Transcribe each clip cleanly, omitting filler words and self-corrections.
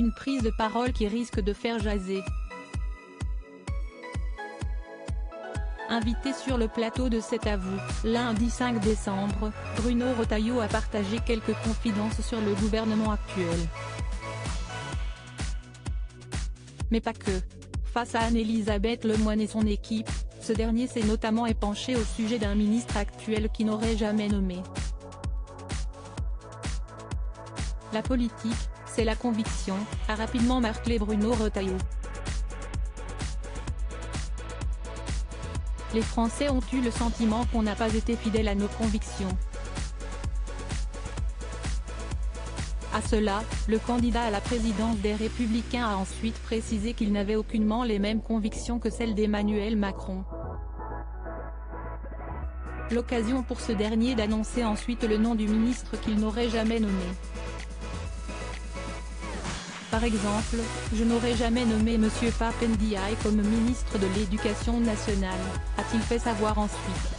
une prise de parole qui risque de faire jaser. Invité sur le plateau de C'est à vous, lundi 5 décembre, Bruno Retailleau a partagé quelques confidences sur le gouvernement actuel. Mais pas que. Face à Anne-Elisabeth Lemoine et son équipe, ce dernier s'est notamment épanché au sujet d'un ministre actuel qu'il n'aurait jamais nommé. La politique, c'est la conviction, a rapidement martelé Bruno Retailleau. Les Français ont eu le sentiment qu'on n'a pas été fidèle à nos convictions. À cela, le candidat à la présidence des Républicains a ensuite précisé qu'il n'avait aucunement les mêmes convictions que celles d'Emmanuel Macron. L'occasion pour ce dernier d'annoncer ensuite le nom du ministre qu'il n'aurait jamais nommé. Par exemple, je n'aurais jamais nommé M. Pape Ndiaye comme ministre de l'Éducation nationale, a-t-il fait savoir ensuite.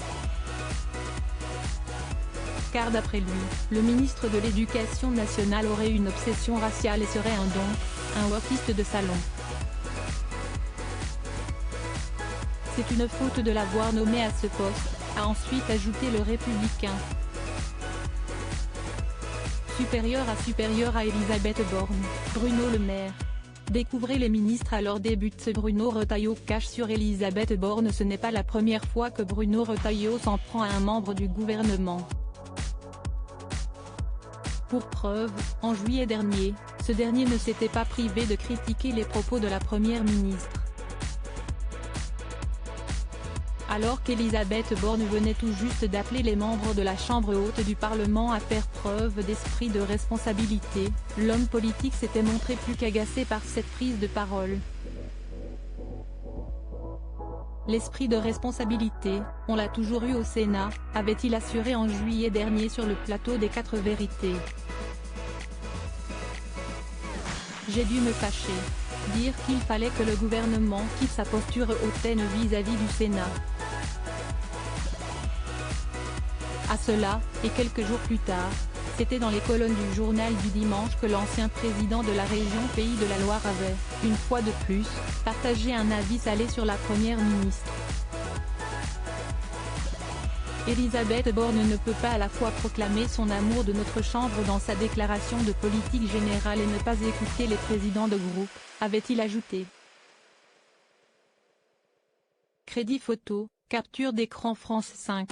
Car d'après lui, le ministre de l'Éducation nationale aurait une obsession raciale et serait un wokiste de salon. C'est une faute de l'avoir nommé à ce poste, a ensuite ajouté le Républicain. Supérieur à Elisabeth Borne, Bruno Le Maire. Découvrez les ministres à leur début. Bruno Retailleau cache sur Elisabeth Borne. Ce n'est pas la première fois que Bruno Retailleau s'en prend à un membre du gouvernement. Pour preuve, en juillet dernier, ce dernier ne s'était pas privé de critiquer les propos de la première ministre. Alors qu'Elisabeth Borne venait tout juste d'appeler les membres de la Chambre haute du Parlement à faire preuve d'esprit de responsabilité, l'homme politique s'était montré plus qu'agacé par cette prise de parole. L'esprit de responsabilité, on l'a toujours eu au Sénat, avait-il assuré en juillet dernier sur le plateau des 4 vérités. J'ai dû me fâcher. Dire qu'il fallait que le gouvernement quitte sa posture hautaine vis-à-vis du Sénat. À cela, et quelques jours plus tard, c'était dans les colonnes du journal du dimanche que l'ancien président de la région Pays de la Loire avait, une fois de plus, partagé un avis salé sur la première ministre. Elisabeth Borne ne peut pas à la fois proclamer son amour de notre Chambre dans sa déclaration de politique générale et ne pas écouter les présidents de groupe, avait-il ajouté. Crédit photo, capture d'écran France 5.